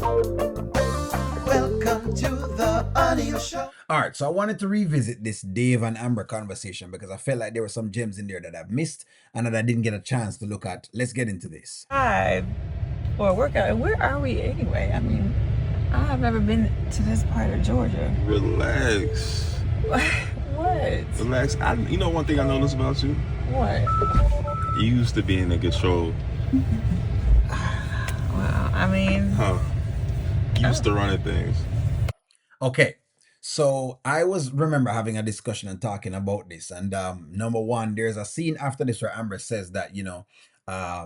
Welcome to the Audio Show. All right, so I wanted to revisit this Dave and Amber conversation because I felt like there were some gems in there that I've missed and that I didn't get a chance to look at. Let's get into this. Hi, for a workout. Where are we anyway? I mean, I have never been to this part of Georgia. Relax. What? Relax. You know one thing I noticed about you? What? You used to being in control. Well, I mean, You used to running things. Okay, so I remember having a discussion and talking about this, and number one, there's a scene after this where Amber says that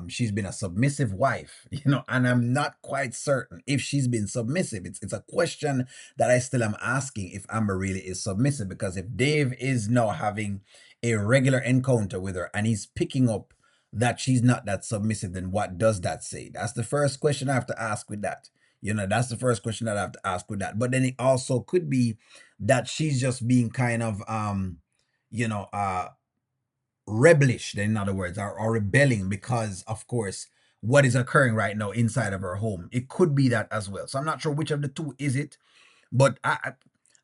she's been a submissive wife, and I'm not quite certain if she's been submissive. It's a question that I still am asking if Amber really is submissive, because if Dave is now having a regular encounter with her and he's picking up that she's not that submissive, then what does that say? That's the first question I have to ask with that. That's the first question that I have to ask with that. But then it also could be that she's just being kind of rebellish, then in other words, or rebelling because, of course, what is occurring right now inside of her home. It could be that as well. So I'm not sure which of the two is it, but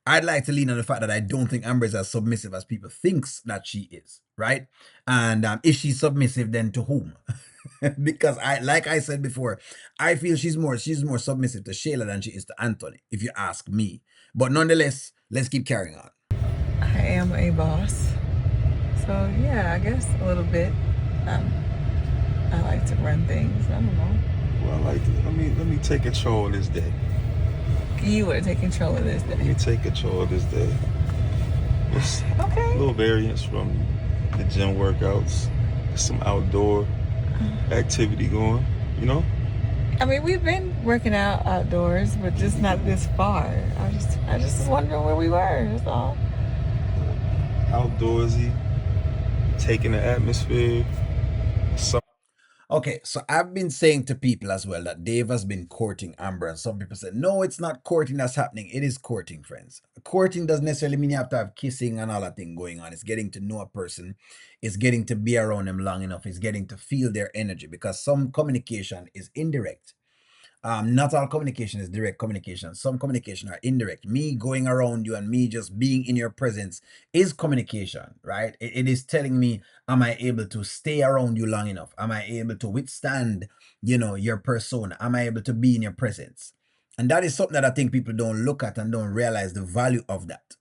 I'd like to lean on the fact that I don't think Amber is as submissive as people thinks that she is, right? And if she's submissive, then to whom? Because like I said before, I feel she's more submissive to Shayla than she is to Anthony, if you ask me. But nonetheless, let's keep carrying on. I am a boss. So yeah, I guess a little bit. I like to run things. I don't know. Well, let me take control of this day. You would take control of this Let me day. take control of this day. Just Okay. little variance from the gym workouts. Some outdoor activity going, I mean, we've been working out outdoors, but just not this far. I just was wondering where we were. That's all. Outdoorsy, taking the atmosphere. Okay, so I've been saying to people as well that Dave has been courting Amber, and some people say, no, it's not courting that's happening. It is courting, friends. Courting doesn't necessarily mean you have to have kissing and all that thing going on. It's getting to know a person. It's getting to be around them long enough. It's getting to feel their energy, because some communication is indirect. Not all communication is direct communication. Some communication are indirect. Me going around you and me just being in your presence is communication, right? It is telling me, am I able to stay around you long enough? Am I able to withstand, your persona? Am I able to be in your presence? And that is something that I think people don't look at and don't realize the value of that.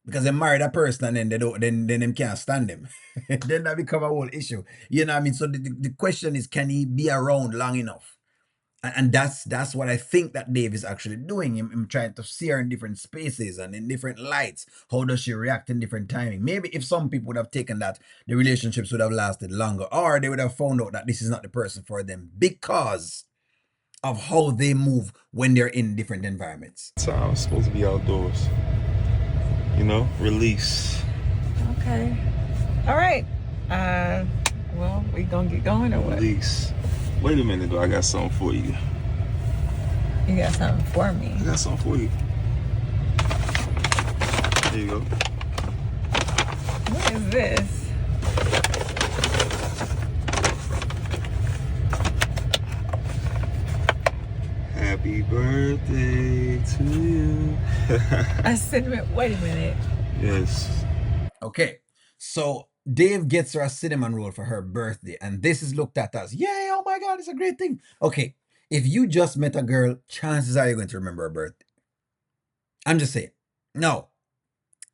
Because they marry that person and then they don't, then them can't stand them. Then that become a whole issue. You know what I mean? So the question is, can he be around long enough? And that's what I think that Dave is actually doing. Him trying to see her in different spaces and in different lights. How does she react in different timing? Maybe if some people would have taken that, the relationships would have lasted longer, or they would have found out that this is not the person for them because of how they move when they're in different environments. Time it's supposed to be outdoors. Release. Okay. All right. Well, we gonna get going or what? Release. Wait a minute, though. I got something for you. You got something for me. I got something for you. There you go. What is this? Happy birthday to you. A cinnamon. Wait a minute. Yes. Okay, so Dave gets her a cinnamon roll for her birthday, and this is looked at as, yay, oh my God, it's a great thing. Okay, if you just met a girl, chances are you're going to remember her birthday. I'm just saying. No,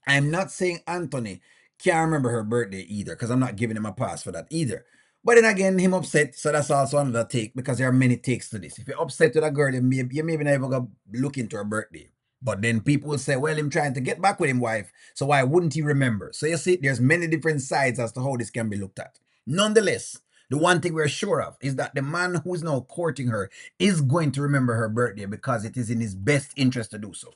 I'm not saying Anthony can't remember her birthday either, because I'm not giving him a pass for that either. But then again, him upset, so that's also another take, because there are many takes to this. If you're upset with a girl, you maybe never go look into her birthday. But then people will say, well, him trying to get back with him wife, so why wouldn't he remember? So you see, there's many different sides as to how this can be looked at. Nonetheless, the one thing we're sure of is that the man who's now courting her is going to remember her birthday, because it is in his best interest to do so.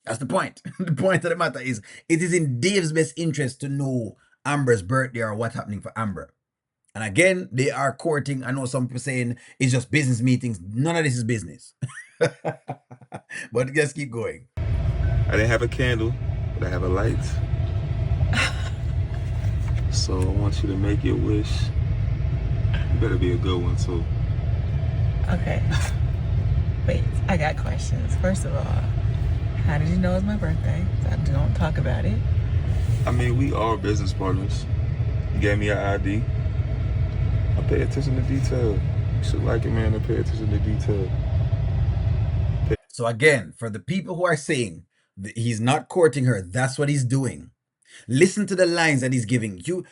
That's the point. The point of the matter is, it is in Dave's best interest to know Amber's birthday or what's happening for Amber. And again, they are courting. I know some people saying it's just business meetings. None of this is business. But just keep going. I didn't have a candle, but I have a light. So I want you to make your wish. It better be a good one, too. Okay. Wait, I got questions. First of all, how did you know it was my birthday? I don't talk about it. I mean, we are business partners. You gave me an ID. I pay attention to detail. You should like it, man, to pay attention to detail. So again, for the people who are saying that he's not courting her, that's what he's doing. Listen to the lines that he's giving you.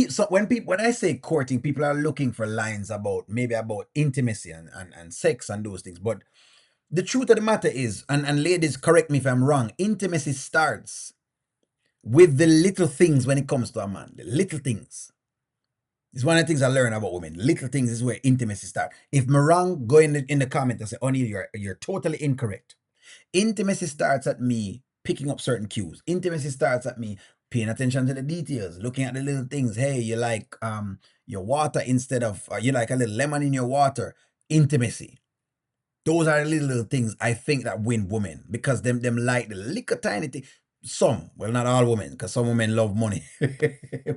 So when I say courting, people are looking for lines about maybe about intimacy and sex and those things. But the truth of the matter is, and ladies, correct me if I'm wrong, intimacy starts with the little things when it comes to a man. The little things. It's one of the things I learn about women. Little things is where intimacy starts. If I'm wrong, go in the comment and say, O'Neal, you're totally incorrect. Intimacy starts at me picking up certain cues. Intimacy starts at me paying attention to the details, looking at the little things. Hey, you like your water instead of you like a little lemon in your water. Intimacy. Those are the little things I think that win women because them like the little tiny thing. Some, well, not all women, because some women love money.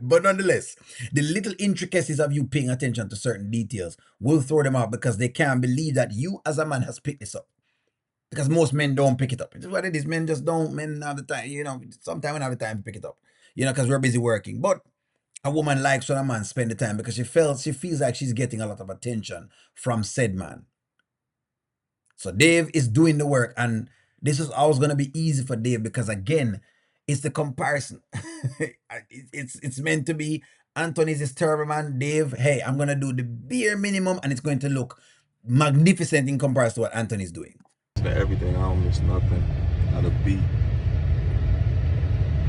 But nonetheless, the little intricacies of you paying attention to certain details will throw them out because they can't believe that you as a man has picked this up. Because most men don't pick it up. It's what it is. Men just don't. Men have the time. Sometimes we don't have the time to pick it up. Because we're busy working. But a woman likes when a man spend the time because she feels like she's getting a lot of attention from said man. So Dave is doing the work, and this is always going to be easy for Dave because again, it's the comparison. it's meant to be. Anthony's this terrible man. Dave, hey, I'm going to do the bare minimum, and it's going to look magnificent in comparison to what Anthony's doing. Everything, I don't miss nothing. Not a beat.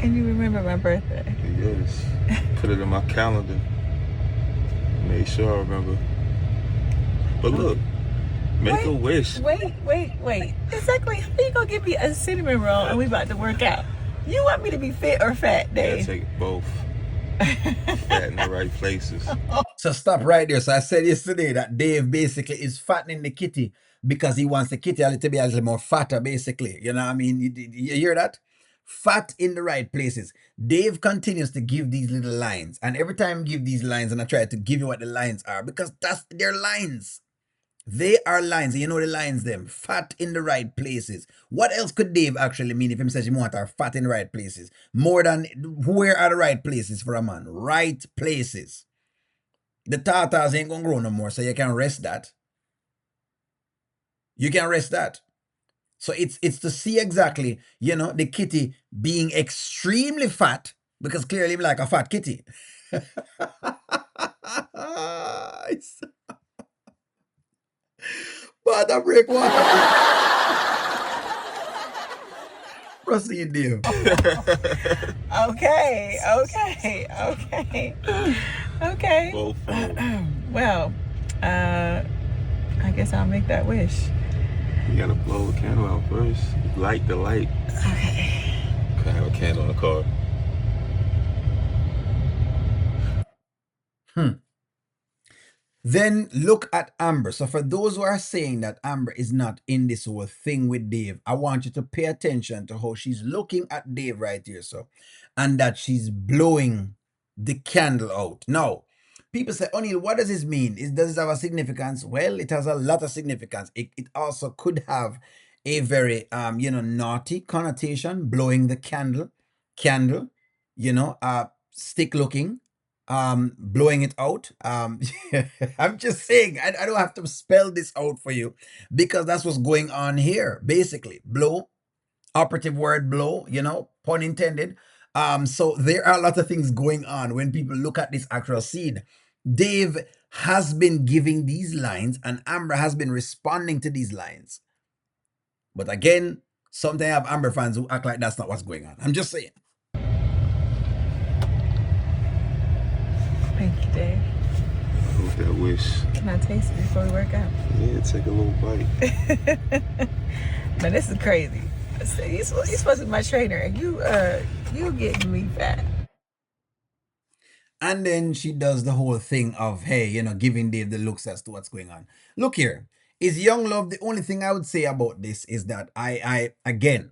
And you remember my birthday? Yes. Put it in my calendar. Made sure I remember. But look, make a wish. Wait. Exactly. How you gonna give me a cinnamon roll and we about to work out? You want me to be fit or fat, Dave? Yeah, take both. Fat in the right places. So stop right there. So I said yesterday that Dave basically is fattening the kitty because he wants the kitty to be a little more fatter, basically. You know what I mean? You hear that? Fat in the right places. Dave continues to give these little lines. And every time I give these lines, and I try to give you what the lines are, because they're lines. They are lines. You know the lines them. Fat in the right places. What else could Dave actually mean if he says you want our fat in the right places? More than where are the right places for a man? Right places. The tartars ain't gonna grow no more, so you can rest that. You can rest that. So it's to see exactly, the kitty being extremely fat, because clearly I'm like a fat kitty. Water break. Proceed, Dave. Okay. Both. Well, I guess I'll make that wish. You gotta blow the candle out first. Light the light. Okay. Can I have a candle in the car? Then look at Amber. So for those who are saying that Amber is not in this whole thing with Dave, I want you to pay attention to how she's looking at Dave right here. So, and that she's blowing the candle out. Now, people say, O'Neal, what does this mean? Does this have a significance? Well, it has a lot of significance. It also could have a very, naughty connotation, blowing the candle, stick looking, blowing it out. I'm just saying, I don't have to spell this out for you because that's what's going on here. Basically, blow, operative word blow, pun intended. So there are a lot of things going on when people look at this actual scene. Dave has been giving these lines and Amber has been responding to these lines. But again, sometimes I have Amber fans who act like that's not what's going on. I'm just saying. Thank you, Dave. With that wish. Can I taste it before we work out? Yeah, take a little bite. Man, this is crazy. He's supposed to be my trainer, and you getting me fat. And then she does the whole thing of, hey, giving Dave the looks as to what's going on. Look here, is young love. The only thing I would say about this is that I again,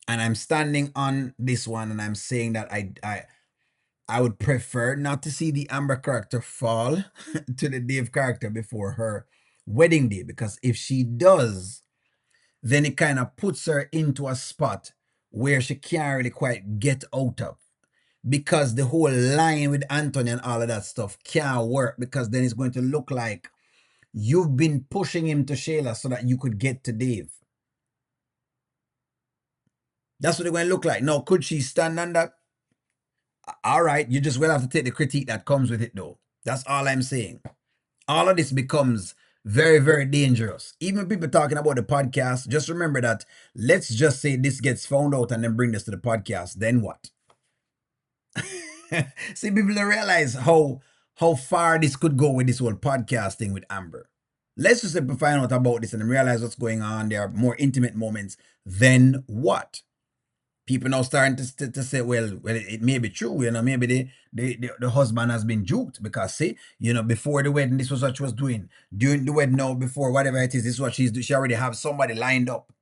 and I'm standing on this one, and I'm saying that I would prefer not to see the Amber character fall to the Dave character before her wedding day, because if she does, then it kind of puts her into a spot where she can't really quite get out of. Because the whole line with Anthony and all of that stuff can't work, because then it's going to look like you've been pushing him to Shayla so that you could get to Dave. That's what it's going to look like. Now, could she stand on that? All right, you just will have to take the critique that comes with it, though. That's all I'm saying. All of this becomes very, very dangerous. Even people talking about the podcast, just remember that, let's just say this gets found out and then bring this to the podcast. Then what? See, people don't realize how far this could go with this whole podcast thing with Amber. Let's just say we find out about this and realize what's going on. There are more intimate moments. Then what? People now starting to say, well, it may be true, maybe the husband has been juked, because see, before the wedding, this was what she was doing. During the wedding, now, before whatever it is, this is what she's doing. She already have somebody lined up.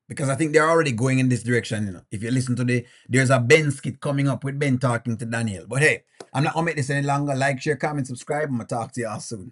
Because I think they're already going in this direction, If you listen to there's a Ben skit coming up with Ben talking to Daniel. But hey, I'm not gonna make this any longer. Like, share, comment, subscribe. I'm gonna talk to y'all soon.